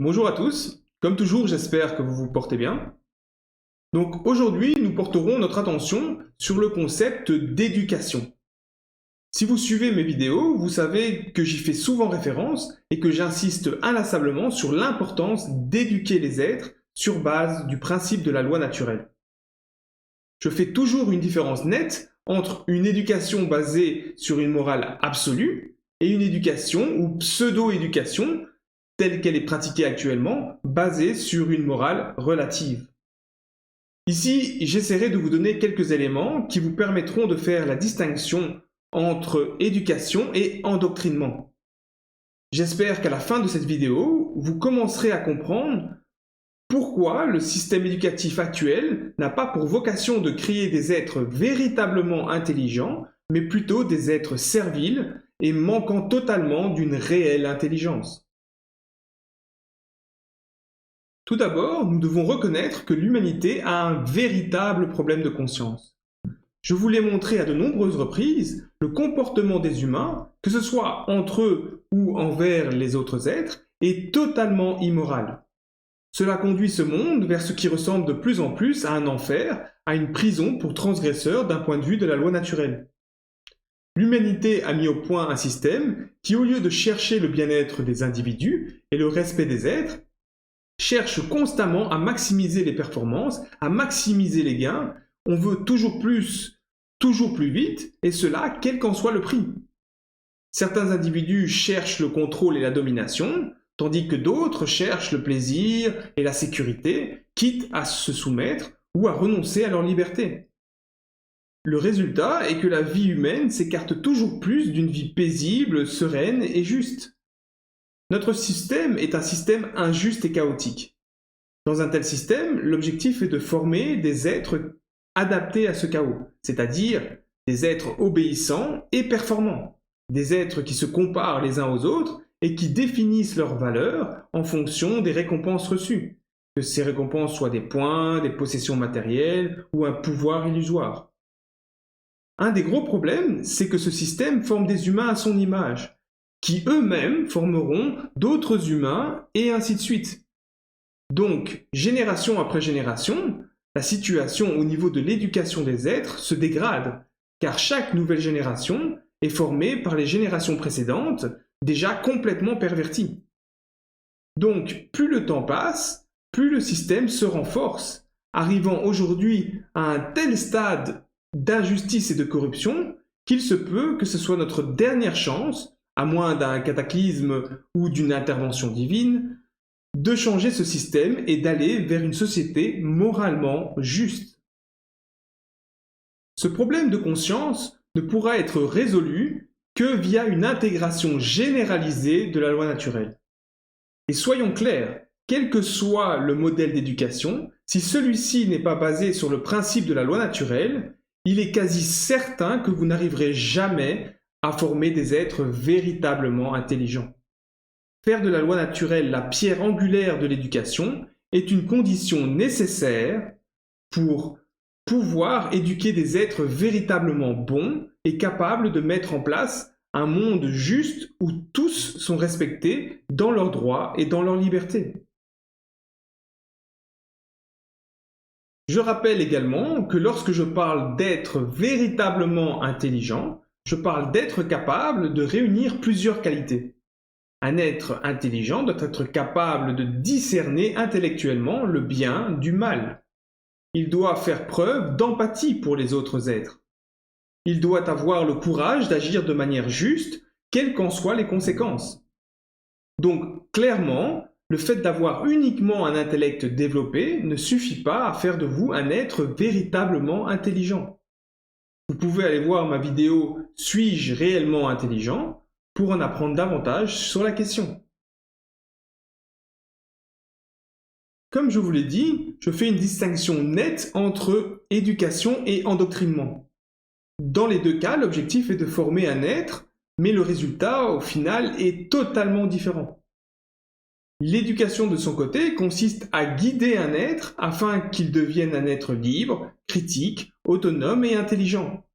Bonjour à tous, comme toujours j'espère que vous vous portez bien. Donc aujourd'hui nous porterons notre attention sur le concept d'éducation. Si vous suivez mes vidéos, vous savez que j'y fais souvent référence et que j'insiste inlassablement sur l'importance d'éduquer les êtres sur base du principe de la loi naturelle. Je fais toujours une différence nette entre une éducation basée sur une morale absolue et une éducation ou pseudo-éducation telle qu'elle est pratiquée actuellement, basée sur une morale relative. Ici, j'essaierai de vous donner quelques éléments qui vous permettront de faire la distinction entre éducation et endoctrinement. J'espère qu'à la fin de cette vidéo, vous commencerez à comprendre pourquoi le système éducatif actuel n'a pas pour vocation de créer des êtres véritablement intelligents, mais plutôt des êtres serviles et manquant totalement d'une réelle intelligence. Tout d'abord, nous devons reconnaître que l'humanité a un véritable problème de conscience. Je vous l'ai montré à de nombreuses reprises, le comportement des humains, que ce soit entre eux ou envers les autres êtres, est totalement immoral. Cela conduit ce monde vers ce qui ressemble de plus en plus à un enfer, à une prison pour transgresseurs d'un point de vue de la loi naturelle. L'humanité a mis au point un système qui, au lieu de chercher le bien-être des individus et le respect des êtres, cherche constamment à maximiser les performances, à maximiser les gains. On veut toujours plus vite, et cela quel qu'en soit le prix. Certains individus cherchent le contrôle et la domination, tandis que d'autres cherchent le plaisir et la sécurité, quitte à se soumettre ou à renoncer à leur liberté. Le résultat est que la vie humaine s'écarte toujours plus d'une vie paisible, sereine et juste. Notre système est un système injuste et chaotique. Dans un tel système, l'objectif est de former des êtres adaptés à ce chaos, c'est-à-dire des êtres obéissants et performants, des êtres qui se comparent les uns aux autres et qui définissent leurs valeurs en fonction des récompenses reçues, que ces récompenses soient des points, des possessions matérielles ou un pouvoir illusoire. Un des gros problèmes, c'est que ce système forme des humains à son image, qui eux-mêmes formeront d'autres humains, et ainsi de suite. Donc, génération après génération, la situation au niveau de l'éducation des êtres se dégrade, car chaque nouvelle génération est formée par les générations précédentes, déjà complètement perverties. Donc, plus le temps passe, plus le système se renforce, arrivant aujourd'hui à un tel stade d'injustice et de corruption qu'il se peut que ce soit notre dernière chance, à moins d'un cataclysme ou d'une intervention divine, de changer ce système et d'aller vers une société moralement juste. Ce problème de conscience ne pourra être résolu que via une intégration généralisée de la loi naturelle. Et soyons clairs, quel que soit le modèle d'éducation, si celui-ci n'est pas basé sur le principe de la loi naturelle, il est quasi certain que vous n'arriverez jamais à former des êtres véritablement intelligents. Faire de la loi naturelle la pierre angulaire de l'éducation est une condition nécessaire pour pouvoir éduquer des êtres véritablement bons et capables de mettre en place un monde juste où tous sont respectés dans leurs droits et dans leur liberté. Je rappelle également que lorsque je parle d'être véritablement intelligent, je parle d'être capable de réunir plusieurs qualités. Un être intelligent doit être capable de discerner intellectuellement le bien du mal. Il doit faire preuve d'empathie pour les autres êtres. Il doit avoir le courage d'agir de manière juste, quelles qu'en soient les conséquences. Donc, clairement, le fait d'avoir uniquement un intellect développé ne suffit pas à faire de vous un être véritablement intelligent. Vous pouvez aller voir ma vidéo « Suis-je réellement intelligent ?», pour en apprendre davantage sur la question. Comme je vous l'ai dit, je fais une distinction nette entre éducation et endoctrinement. Dans les deux cas, l'objectif est de former un être, mais le résultat, au final, est totalement différent. L'éducation de son côté consiste à guider un être afin qu'il devienne un être libre, critique, autonome et intelligent.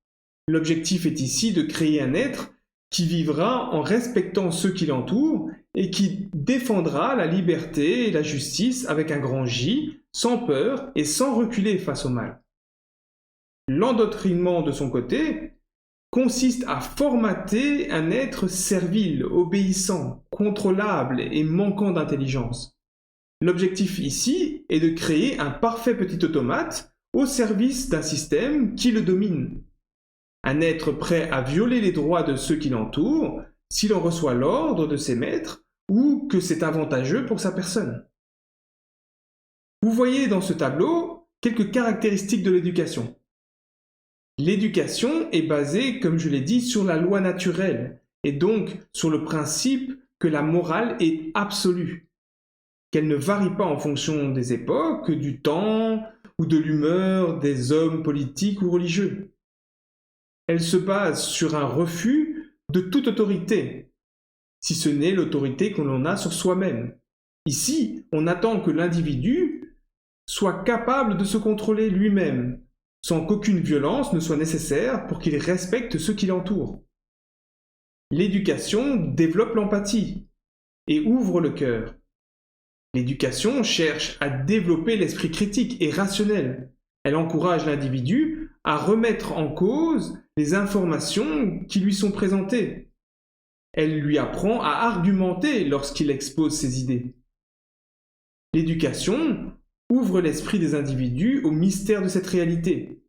L'objectif est ici de créer un être qui vivra en respectant ceux qui l'entourent et qui défendra la liberté et la justice avec un grand J, sans peur et sans reculer face au mal. L'endoctrinement, de son côté, consiste à formater un être servile, obéissant, contrôlable et manquant d'intelligence. L'objectif ici est de créer un parfait petit automate au service d'un système qui le domine. Un être prêt à violer les droits de ceux qui l'entourent s'il en reçoit l'ordre de ses maîtres ou que c'est avantageux pour sa personne. Vous voyez dans ce tableau quelques caractéristiques de l'éducation. L'éducation est basée, comme je l'ai dit, sur la loi naturelle et donc sur le principe que la morale est absolue, qu'elle ne varie pas en fonction des époques, du temps ou de l'humeur des hommes politiques ou religieux. Elle se base sur un refus de toute autorité, si ce n'est l'autorité que l'on a sur soi-même. Ici, on attend que l'individu soit capable de se contrôler lui-même, sans qu'aucune violence ne soit nécessaire pour qu'il respecte ceux qui l'entourent. L'éducation développe l'empathie et ouvre le cœur. L'éducation cherche à développer l'esprit critique et rationnel. Elle encourage l'individu à remettre en cause les informations qui lui sont présentées. Elle lui apprend à argumenter lorsqu'il expose ses idées. L'éducation ouvre l'esprit des individus au mystère de cette réalité.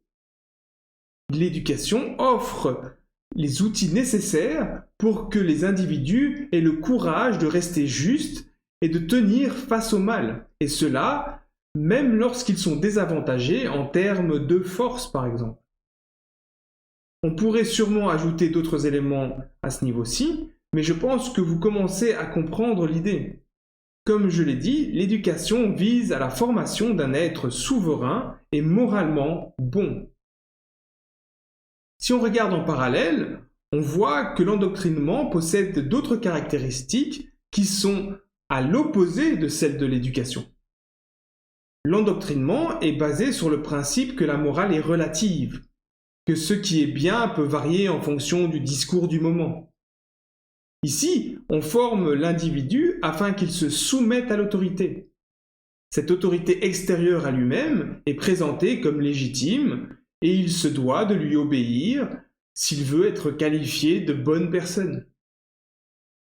L'éducation offre les outils nécessaires pour que les individus aient le courage de rester justes et de tenir face au mal, et cela même lorsqu'ils sont désavantagés en termes de force, par exemple. On pourrait sûrement ajouter d'autres éléments à ce niveau-ci, mais je pense que vous commencez à comprendre l'idée. Comme je l'ai dit, l'éducation vise à la formation d'un être souverain et moralement bon. Si on regarde en parallèle, on voit que l'endoctrinement possède d'autres caractéristiques qui sont à l'opposé de celles de l'éducation. L'endoctrinement est basé sur le principe que la morale est relative, que ce qui est bien peut varier en fonction du discours du moment. Ici, on forme l'individu afin qu'il se soumette à l'autorité. Cette autorité extérieure à lui-même est présentée comme légitime et il se doit de lui obéir s'il veut être qualifié de bonne personne.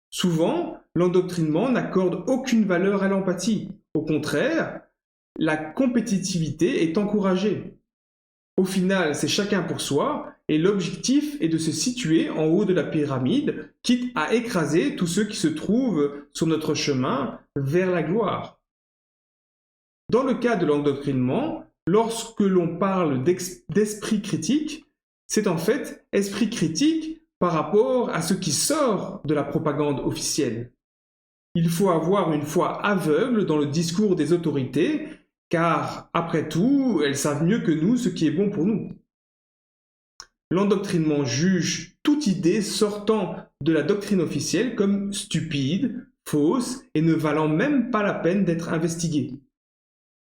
Souvent, l'endoctrinement n'accorde aucune valeur à l'empathie. Au contraire, la compétitivité est encouragée. Au final, c'est chacun pour soi et l'objectif est de se situer en haut de la pyramide, quitte à écraser tous ceux qui se trouvent sur notre chemin vers la gloire. Dans le cas de l'endoctrinement, lorsque l'on parle d'esprit critique, c'est en fait esprit critique par rapport à ce qui sort de la propagande officielle. Il faut avoir une foi aveugle dans le discours des autorités, car, après tout, elles savent mieux que nous ce qui est bon pour nous. L'endoctrinement juge toute idée sortant de la doctrine officielle comme stupide, fausse et ne valant même pas la peine d'être investiguée.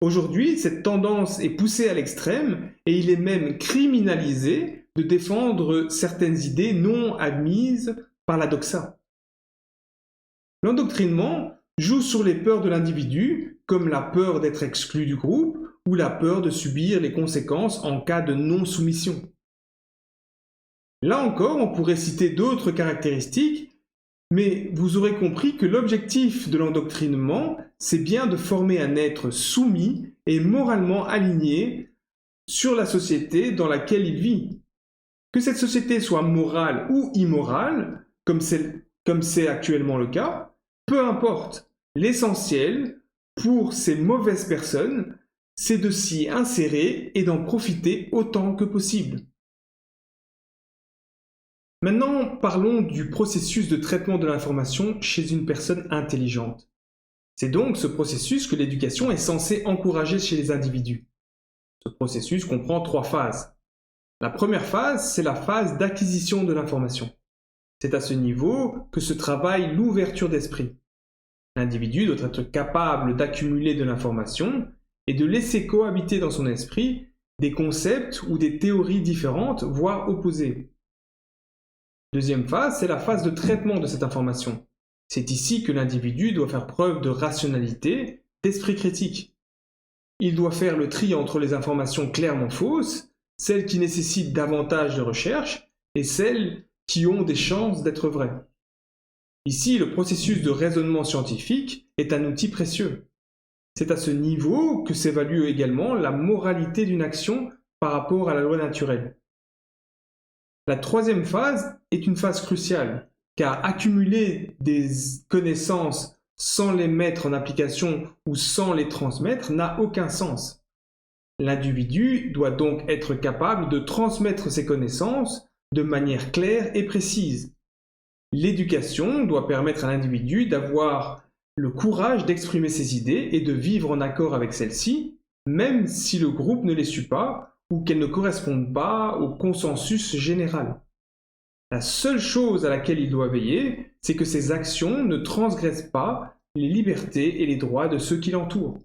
Aujourd'hui, cette tendance est poussée à l'extrême et il est même criminalisé de défendre certaines idées non admises par la doxa. L'endoctrinement joue sur les peurs de l'individu, comme la peur d'être exclu du groupe ou la peur de subir les conséquences en cas de non-soumission. Là encore, on pourrait citer d'autres caractéristiques, mais vous aurez compris que l'objectif de l'endoctrinement, c'est bien de former un être soumis et moralement aligné sur la société dans laquelle il vit. Que cette société soit morale ou immorale, comme c'est actuellement le cas, peu importe. L'essentiel, pour ces mauvaises personnes, c'est de s'y insérer et d'en profiter autant que possible. Maintenant, parlons du processus de traitement de l'information chez une personne intelligente. C'est donc ce processus que l'éducation est censée encourager chez les individus. Ce processus comprend 3 phases. La première phase, c'est la phase d'acquisition de l'information. C'est à ce niveau que se travaille l'ouverture d'esprit. L'individu doit être capable d'accumuler de l'information et de laisser cohabiter dans son esprit des concepts ou des théories différentes, voire opposées. Deuxième phase, c'est la phase de traitement de cette information. C'est ici que l'individu doit faire preuve de rationalité, d'esprit critique. Il doit faire le tri entre les informations clairement fausses, celles qui nécessitent davantage de recherche, et celles qui ont des chances d'être vraies. Ici, le processus de raisonnement scientifique est un outil précieux. C'est à ce niveau que s'évalue également la moralité d'une action par rapport à la loi naturelle. La troisième phase est une phase cruciale, car accumuler des connaissances sans les mettre en application ou sans les transmettre n'a aucun sens. L'individu doit donc être capable de transmettre ses connaissances de manière claire et précise. L'éducation doit permettre à l'individu d'avoir le courage d'exprimer ses idées et de vivre en accord avec celles-ci, même si le groupe ne les suit pas ou qu'elles ne correspondent pas au consensus général. La seule chose à laquelle il doit veiller, c'est que ses actions ne transgressent pas les libertés et les droits de ceux qui l'entourent.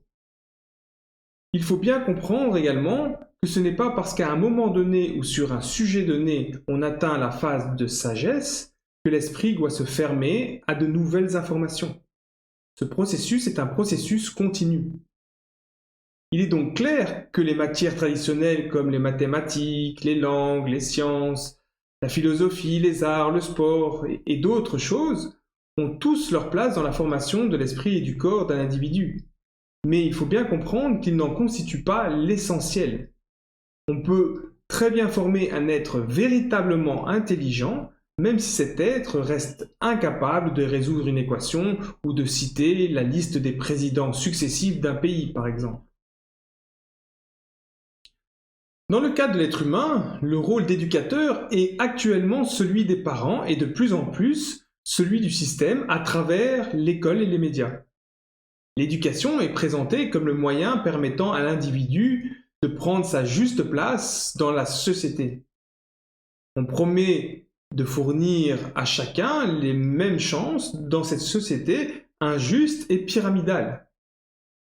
Il faut bien comprendre également que ce n'est pas parce qu'à un moment donné ou sur un sujet donné, on atteint la phase de sagesse que l'esprit doit se fermer à de nouvelles informations. Ce processus est un processus continu. Il est donc clair que les matières traditionnelles comme les mathématiques, les langues, les sciences, la philosophie, les arts, le sport et d'autres choses ont tous leur place dans la formation de l'esprit et du corps d'un individu. Mais il faut bien comprendre qu'ils n'en constituent pas l'essentiel. On peut très bien former un être véritablement intelligent, même si cet être reste incapable de résoudre une équation ou de citer la liste des présidents successifs d'un pays, par exemple. Dans le cas de l'être humain, le rôle d'éducateur est actuellement celui des parents et de plus en plus celui du système à travers l'école et les médias. L'éducation est présentée comme le moyen permettant à l'individu de prendre sa juste place dans la société. On promet de fournir à chacun les mêmes chances dans cette société injuste et pyramidale.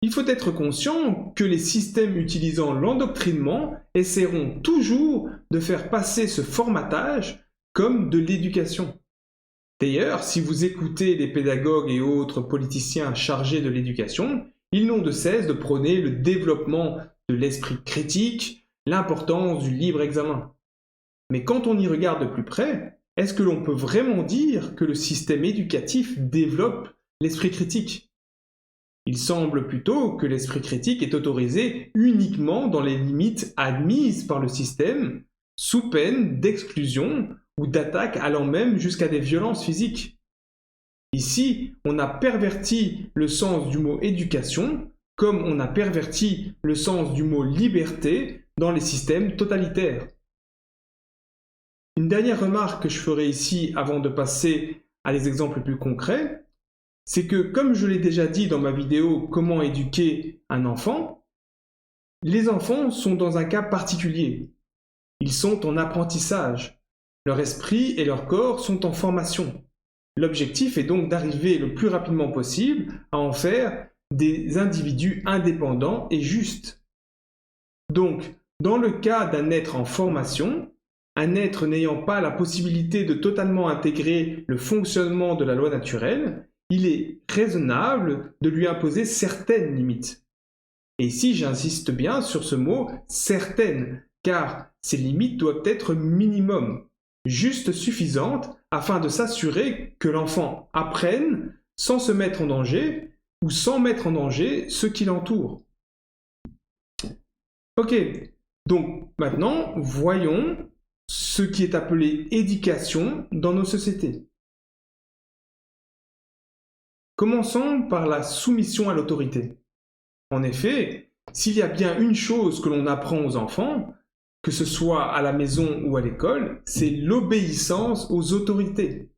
Il faut être conscient que les systèmes utilisant l'endoctrinement essaieront toujours de faire passer ce formatage comme de l'éducation. D'ailleurs, si vous écoutez les pédagogues et autres politiciens chargés de l'éducation, ils n'ont de cesse de prôner le développement de l'esprit critique, l'importance du libre examen. Mais quand on y regarde de plus près, est-ce que l'on peut vraiment dire que le système éducatif développe l'esprit critique ? Il semble plutôt que l'esprit critique est autorisé uniquement dans les limites admises par le système, sous peine d'exclusion ou d'attaque allant même jusqu'à des violences physiques. Ici, on a perverti le sens du mot éducation, comme on a perverti le sens du mot liberté dans les systèmes totalitaires. Une dernière remarque que je ferai ici avant de passer à des exemples plus concrets, c'est que, comme je l'ai déjà dit dans ma vidéo Comment éduquer un enfant, les enfants sont dans un cas particulier. Ils sont en apprentissage. Leur esprit et leur corps sont en formation. L'objectif est donc d'arriver le plus rapidement possible à en faire des individus indépendants et justes. Donc, dans le cas d'un être en formation, un être n'ayant pas la possibilité de totalement intégrer le fonctionnement de la loi naturelle, il est raisonnable de lui imposer certaines limites. Et ici, j'insiste bien sur ce mot « certaines », car ces limites doivent être minimum, juste suffisantes afin de s'assurer que l'enfant apprenne sans se mettre en danger ou sans mettre en danger ceux qui l'entourent. Ok, donc maintenant, voyons ce qui est appelé éducation dans nos sociétés. Commençons par la soumission à l'autorité. En effet, s'il y a bien une chose que l'on apprend aux enfants, que ce soit à la maison ou à l'école, c'est l'obéissance aux autorités.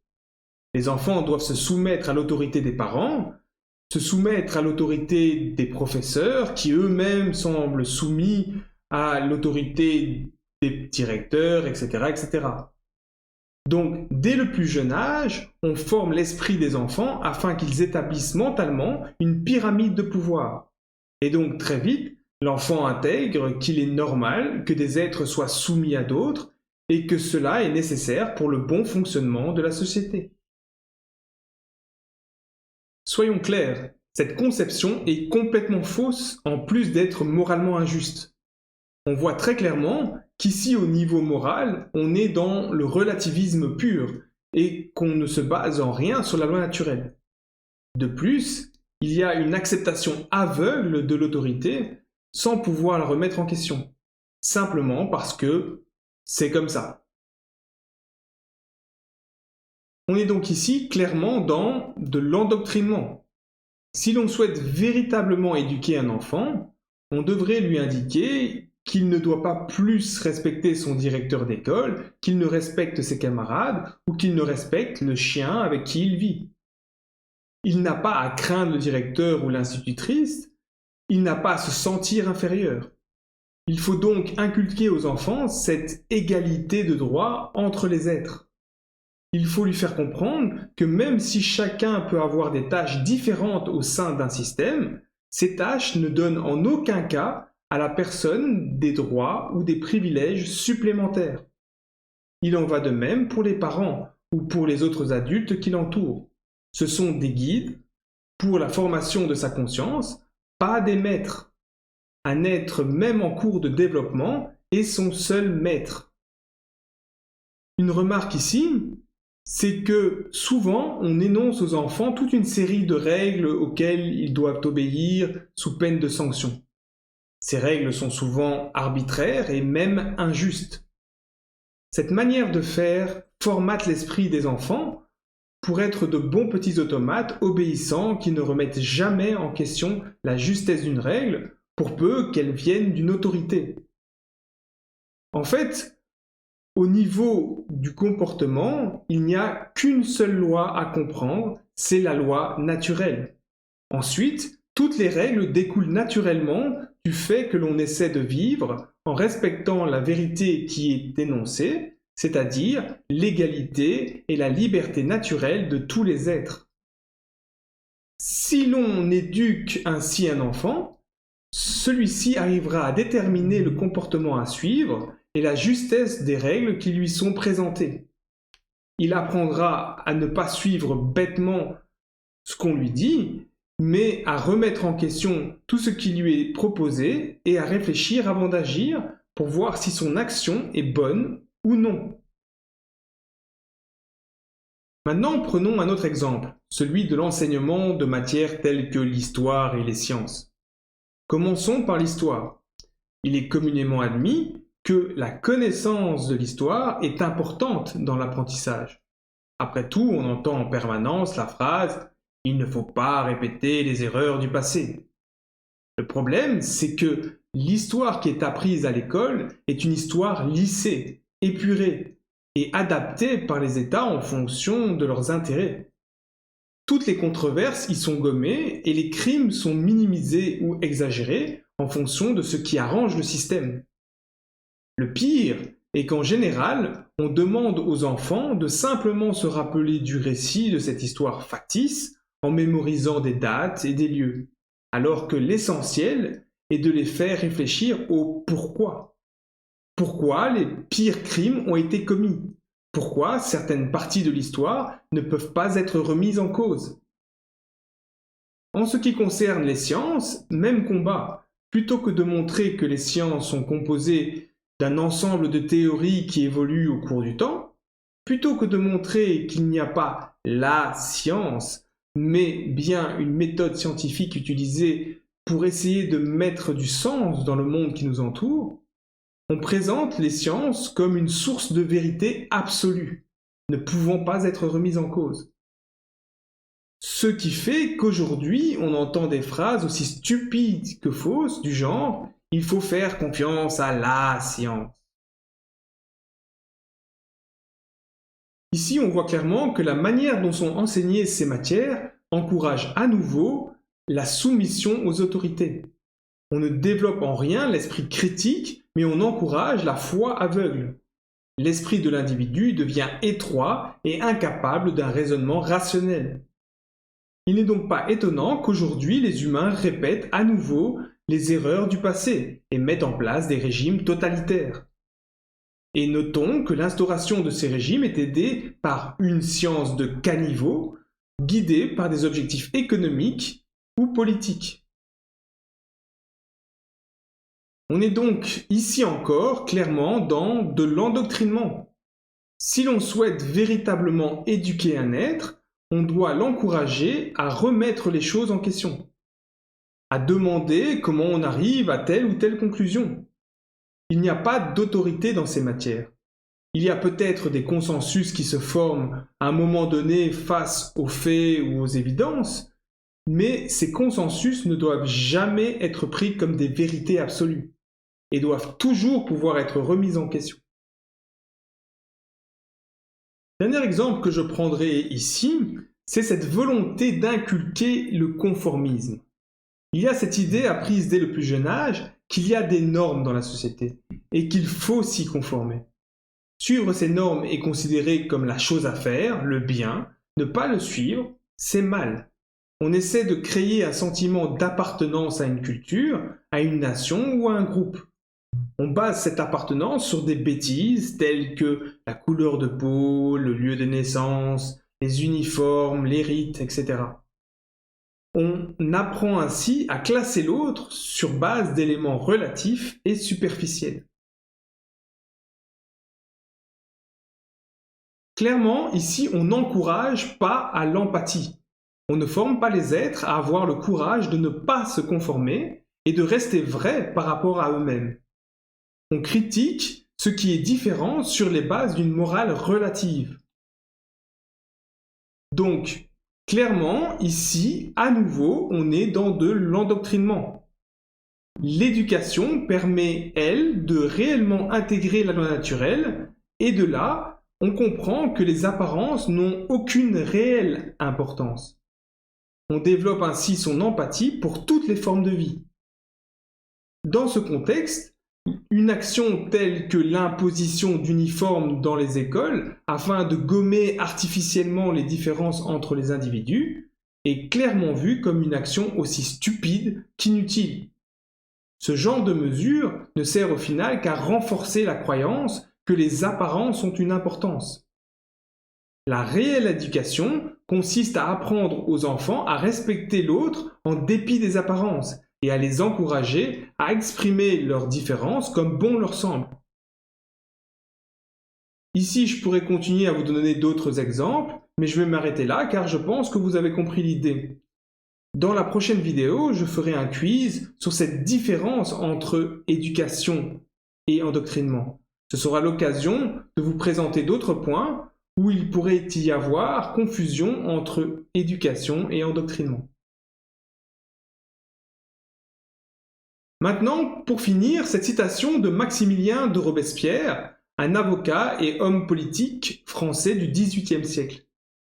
Les enfants doivent se soumettre à l'autorité des parents, se soumettre à l'autorité des professeurs, qui eux-mêmes semblent soumis à l'autorité des directeurs, etc., etc. Donc, dès le plus jeune âge, on forme l'esprit des enfants afin qu'ils établissent mentalement une pyramide de pouvoir. Et donc, très vite, l'enfant intègre qu'il est normal que des êtres soient soumis à d'autres et que cela est nécessaire pour le bon fonctionnement de la société. Soyons clairs, cette conception est complètement fausse en plus d'être moralement injuste. On voit très clairement qu'ici au niveau moral, on est dans le relativisme pur et qu'on ne se base en rien sur la loi naturelle. De plus, il y a une acceptation aveugle de l'autorité sans pouvoir la remettre en question, simplement parce que c'est comme ça. On est donc ici clairement dans de l'endoctrinement. Si l'on souhaite véritablement éduquer un enfant, on devrait lui indiquer qu'il ne doit pas plus respecter son directeur d'école, qu'il ne respecte ses camarades ou qu'il ne respecte le chien avec qui il vit. Il n'a pas à craindre le directeur ou l'institutrice, il n'a pas à se sentir inférieur. Il faut donc inculquer aux enfants cette égalité de droits entre les êtres. Il faut lui faire comprendre que même si chacun peut avoir des tâches différentes au sein d'un système, ces tâches ne donnent en aucun cas à la personne des droits ou des privilèges supplémentaires. Il en va de même pour les parents ou pour les autres adultes qui l'entourent. Ce sont des guides pour la formation de sa conscience, pas des maîtres. Un être même en cours de développement est son seul maître. Une remarque ici, c'est que souvent on énonce aux enfants toute une série de règles auxquelles ils doivent obéir sous peine de sanction. Ces règles sont souvent arbitraires et même injustes. Cette manière de faire formate l'esprit des enfants pour être de bons petits automates obéissants qui ne remettent jamais en question la justesse d'une règle, pour peu qu'elle vienne d'une autorité. En fait, au niveau du comportement, il n'y a qu'une seule loi à comprendre, c'est la loi naturelle. Ensuite, toutes les règles découlent naturellement du fait que l'on essaie de vivre en respectant la vérité qui est énoncée, c'est-à-dire l'égalité et la liberté naturelle de tous les êtres. Si l'on éduque ainsi un enfant, celui-ci arrivera à déterminer le comportement à suivre et la justesse des règles qui lui sont présentées. Il apprendra à ne pas suivre bêtement ce qu'on lui dit, mais à remettre en question tout ce qui lui est proposé et à réfléchir avant d'agir pour voir si son action est bonne ou non. Maintenant, prenons un autre exemple, celui de l'enseignement de matières telles que l'histoire et les sciences. Commençons par l'histoire. Il est communément admis que la connaissance de l'histoire est importante dans l'apprentissage. Après tout, on entend en permanence la phrase « Il ne faut pas répéter les erreurs du passé ». Le problème, c'est que l'histoire qui est apprise à l'école est une histoire lissée, épurée et adaptée par les États en fonction de leurs intérêts. Toutes les controverses y sont gommées et les crimes sont minimisés ou exagérés en fonction de ce qui arrange le système. Le pire est qu'en général, on demande aux enfants de simplement se rappeler du récit de cette histoire factice en mémorisant des dates et des lieux, alors que l'essentiel est de les faire réfléchir au pourquoi. Pourquoi les pires crimes ont été commis? Pourquoi certaines parties de l'histoire ne peuvent pas être remises en cause? En ce qui concerne les sciences, même combat. Plutôt que de montrer que les sciences sont composées d'un ensemble de théories qui évoluent au cours du temps, plutôt que de montrer qu'il n'y a pas la science, mais bien une méthode scientifique utilisée pour essayer de mettre du sens dans le monde qui nous entoure, on présente les sciences comme une source de vérité absolue, ne pouvant pas être remise en cause. Ce qui fait qu'aujourd'hui, on entend des phrases aussi stupides que fausses, du genre « il faut faire confiance à la science ». Ici, on voit clairement que la manière dont sont enseignées ces matières encourage à nouveau la soumission aux autorités. On ne développe en rien l'esprit critique, mais on encourage la foi aveugle. L'esprit de l'individu devient étroit et incapable d'un raisonnement rationnel. Il n'est donc pas étonnant qu'aujourd'hui les humains répètent à nouveau les erreurs du passé et mettent en place des régimes totalitaires. Et notons que l'instauration de ces régimes est aidée par une science de caniveau guidés par des objectifs économiques ou politiques. On est donc ici encore clairement dans de l'endoctrinement. Si l'on souhaite véritablement éduquer un être, on doit l'encourager à remettre les choses en question, à demander comment on arrive à telle ou telle conclusion. Il n'y a pas d'autorité dans ces matières. Il y a peut-être des consensus qui se forment à un moment donné face aux faits ou aux évidences, mais ces consensus ne doivent jamais être pris comme des vérités absolues et doivent toujours pouvoir être remis en question. Dernier exemple que je prendrai ici, c'est cette volonté d'inculquer le conformisme. Il y a cette idée apprise dès le plus jeune âge qu'il y a des normes dans la société et qu'il faut s'y conformer. Suivre ces normes est considéré comme la chose à faire, le bien. Ne pas le suivre, c'est mal. On essaie de créer un sentiment d'appartenance à une culture, à une nation ou à un groupe. On base cette appartenance sur des bêtises telles que la couleur de peau, le lieu de naissance, les uniformes, les rites, etc. On apprend ainsi à classer l'autre sur base d'éléments relatifs et superficiels. Clairement, ici, on n'encourage pas à l'empathie. On ne forme pas les êtres à avoir le courage de ne pas se conformer et de rester vrais par rapport à eux-mêmes. On critique ce qui est différent sur les bases d'une morale relative. Donc, clairement, ici, à nouveau, on est dans de l'endoctrinement. L'éducation permet, elle, de réellement intégrer la loi naturelle, et de là, on comprend que les apparences n'ont aucune réelle importance. On développe ainsi son empathie pour toutes les formes de vie. Dans ce contexte, une action telle que l'imposition d'uniformes dans les écoles afin de gommer artificiellement les différences entre les individus est clairement vue comme une action aussi stupide qu'inutile. Ce genre de mesure ne sert au final qu'à renforcer la croyance que les apparences ont une importance. La réelle éducation consiste à apprendre aux enfants à respecter l'autre en dépit des apparences et à les encourager à exprimer leurs différences comme bon leur semble. Ici, je pourrais continuer à vous donner d'autres exemples, mais je vais m'arrêter là car je pense que vous avez compris l'idée. Dans la prochaine vidéo, je ferai un quiz sur cette différence entre éducation et endoctrinement. Ce sera l'occasion de vous présenter d'autres points où il pourrait y avoir confusion entre éducation et endoctrinement. Maintenant, pour finir, cette citation de Maximilien de Robespierre, un avocat et homme politique français du XVIIIe siècle.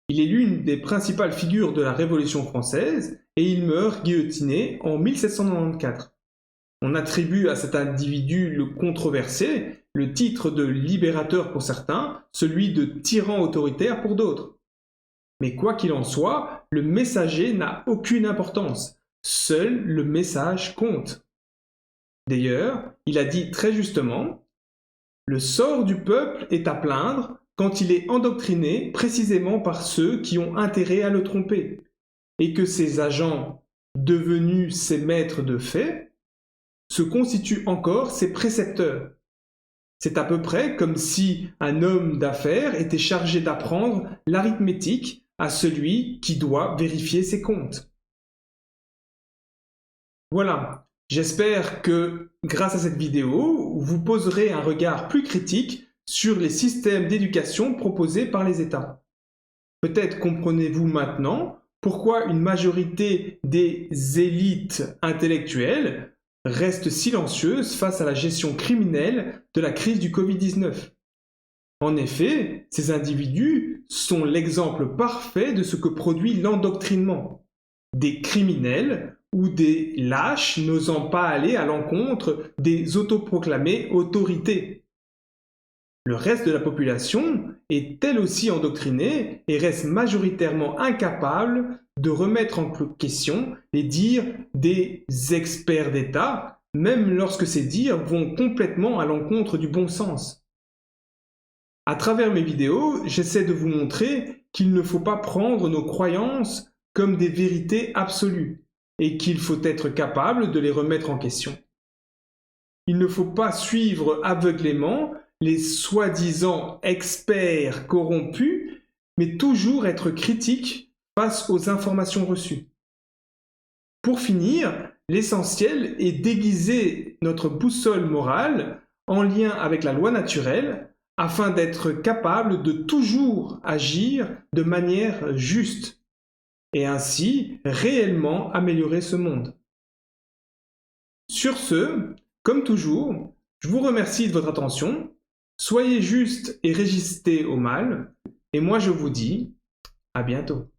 Il est l'une des principales figures de la Révolution française et il meurt guillotiné en 1794. On attribue à cet individu le controversé le titre de libérateur pour certains, celui de tyran autoritaire pour d'autres. Mais quoi qu'il en soit, le messager n'a aucune importance. Seul le message compte. D'ailleurs, il a dit très justement « Le sort du peuple est à plaindre quand il est endoctriné précisément par ceux qui ont intérêt à le tromper, et que ses agents, devenus ses maîtres de fait, se constituent encore ses précepteurs. C'est à peu près comme si un homme d'affaires était chargé d'apprendre l'arithmétique à celui qui doit vérifier ses comptes. » Voilà, j'espère que grâce à cette vidéo, vous poserez un regard plus critique sur les systèmes d'éducation proposés par les États. Peut-être comprenez-vous maintenant pourquoi une majorité des élites intellectuelles reste silencieuse face à la gestion criminelle de la crise du Covid-19. En effet, ces individus sont l'exemple parfait de ce que produit l'endoctrinement. Des criminels ou des lâches n'osant pas aller à l'encontre des autoproclamées autorités. Le reste de la population est elle aussi endoctrinée et reste majoritairement incapable de remettre en question les dires des experts d'État, même lorsque ces dires vont complètement à l'encontre du bon sens. À travers mes vidéos, j'essaie de vous montrer qu'il ne faut pas prendre nos croyances comme des vérités absolues et qu'il faut être capable de les remettre en question. Il ne faut pas suivre aveuglément les soi-disant experts corrompus, mais toujours être critique face aux informations reçues. Pour finir, l'essentiel est d'aiguiser notre boussole morale en lien avec la loi naturelle afin d'être capable de toujours agir de manière juste et ainsi réellement améliorer ce monde. Sur ce, comme toujours, je vous remercie de votre attention, soyez juste et résistez au mal, et moi je vous dis à bientôt.